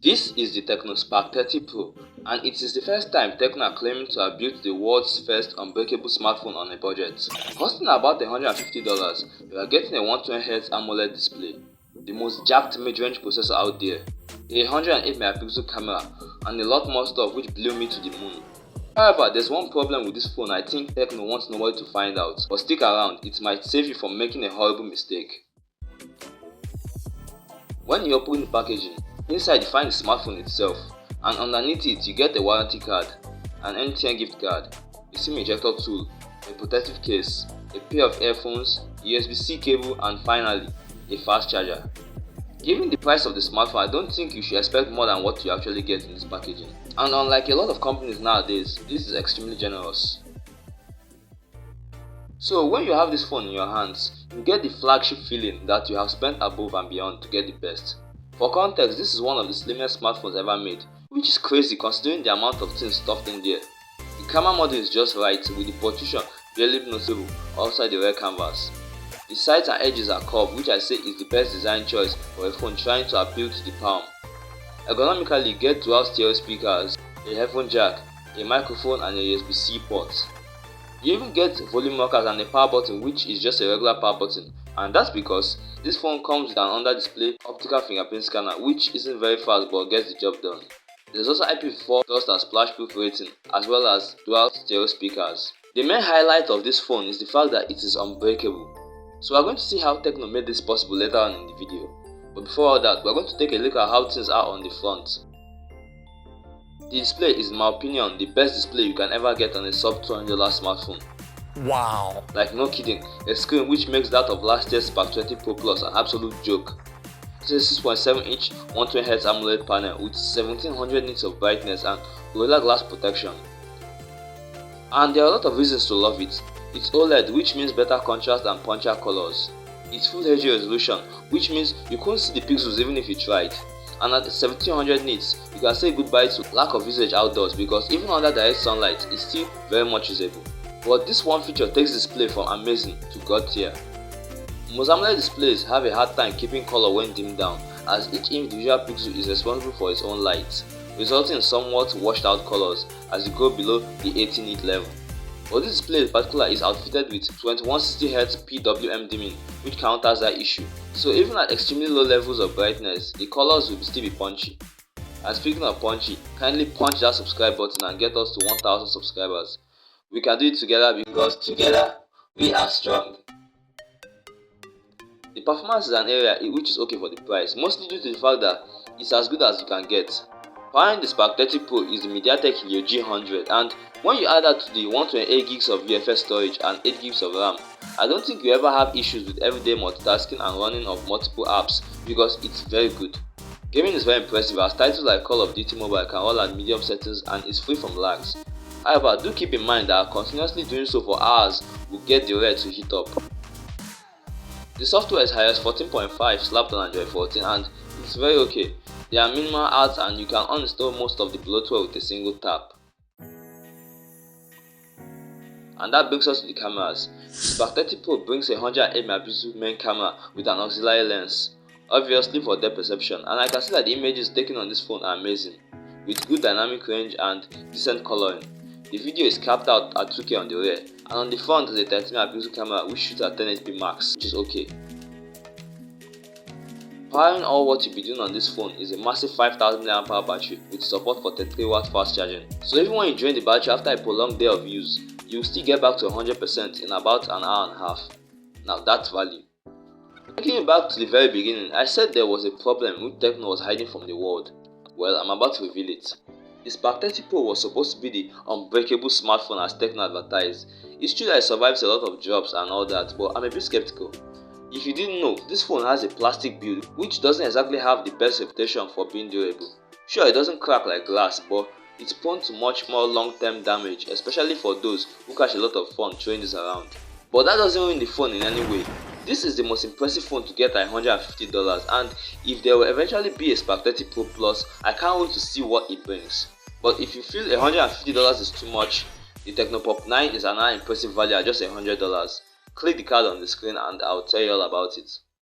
This is the Tecno Spark 30 Pro, and it is the first time Tecno are claiming to have built the world's first unbreakable smartphone on a budget. Costing about $150, you are getting a 120Hz AMOLED display, the most jacked mid-range processor out there, a 108MP camera, and a lot more stuff which blew me to the moon. However, there's one problem with this phone I think Tecno wants nobody to find out, but stick around, it might save you from making a horrible mistake. When you open the packaging, inside you find the smartphone itself, and underneath it you get a warranty card, an MTN gift card, a SIM ejector tool, a protective case, a pair of earphones, USB-C cable, and finally, a fast charger. Given the price of the smartphone, I don't think you should expect more than what you actually get in this packaging. And unlike a lot of companies nowadays, this is extremely generous. So when you have this phone in your hands, you get the flagship feeling that you have spent above and beyond to get the best. For context, this is one of the slimmest smartphones ever made, which is crazy considering the amount of things stuffed in there. The camera model is just right, with the protrusion barely noticeable outside the rear canvas. The sides and edges are curved, which I say is the best design choice for a phone trying to appeal to the palm. Ergonomically, you get dual stereo speakers, a headphone jack, a microphone, and a USB-C port. You even get volume rockers and a power button, which is just a regular power button, and that's because this phone comes with an under-display optical fingerprint scanner, which isn't very fast but gets the job done. There's also IP54 dust and splash proof rating, as well as dual stereo speakers. The main highlight of this phone is the fact that it is unbreakable. So we're going to see how Tecno made this possible later on in the video. But before all that, we're going to take a look at how things are on the front. The display is, in my opinion, the best display you can ever get on a sub $200 smartphone. Wow! Like, no kidding, a screen which makes that of last year's Spark 20 Pro Plus an absolute joke. It is a 6.7-inch 120Hz AMOLED panel with 1700 nits of brightness and Gorilla Glass protection. And there are a lot of reasons to love it. It's OLED, which means better contrast and punchier colors. It's Full HD resolution, which means you couldn't see the pixels even if you tried. And at 1700 nits, you can say goodbye to lack of usage outdoors because even under direct sunlight, it's still very much usable. But this one feature takes display from amazing to god tier. Most AMOLED displays have a hard time keeping color when dimmed down, as each individual pixel is responsible for its own light, resulting in somewhat washed out colors as you go below the 80 nit level. But this display in particular is outfitted with 2160Hz PWM dimming, which counters that issue. So even at extremely low levels of brightness, the colors will still be punchy. And speaking of punchy, kindly punch that subscribe button and get us to 1000 subscribers. We can do it together because together we are strong. The performance is an area which is okay for the price, mostly due to the fact that it's as good as you can get. Powering the Spark 30 Pro is the MediaTek Helio G100, and when you add that to the 128 gigs of UFS storage and 8 gigs of RAM, I don't think you ever have issues with everyday multitasking and running of multiple apps because it's very good. Gaming is very impressive as titles like Call of Duty Mobile can run at medium settings and is free from lags. However, do keep in mind that continuously doing so for hours will get the rear to heat up. The software is iOS 14.5 slapped on Android 14 and it's very okay. There are minimal ads and you can uninstall most of the bloatware with a single tap. And that brings us to the cameras. The Spark 30 Pro brings a 108MP main camera with an auxiliary lens, obviously for depth perception, and I can see that the images taken on this phone are amazing, with good dynamic range and decent coloring. The video is capped out at 2K on the rear, and on the front is a 13MP camera which shoots at 1080p max, which is okay. Powering all what you'll be doing on this phone is a massive 5000 mAh battery with support for 33W fast charging. So even when you drain the battery after a prolonged day of use, you'll still get back to 100% in about an hour and a half. Now that's value. Taking you back to the very beginning, I said there was a problem which Tecno was hiding from the world. Well, I'm about to reveal it. The Spark 30 Pro was supposed to be the unbreakable smartphone as Tecno advertised. It's true that it survives a lot of drops and all that, but I'm a bit skeptical. If you didn't know, this phone has a plastic build which doesn't exactly have the best reputation for being durable. Sure, it doesn't crack like glass, but it's prone to much more long-term damage, especially for those who catch a lot of fun throwing this around. But that doesn't ruin the phone in any way. This is the most impressive phone to get at $150, and if there will eventually be a Spark 30 Pro Plus, I can't wait to see what it brings. But if you feel $150 is too much, the Tecno Pop 9 is another impressive value at just $100. Click the card on the screen and I'll tell you all about it.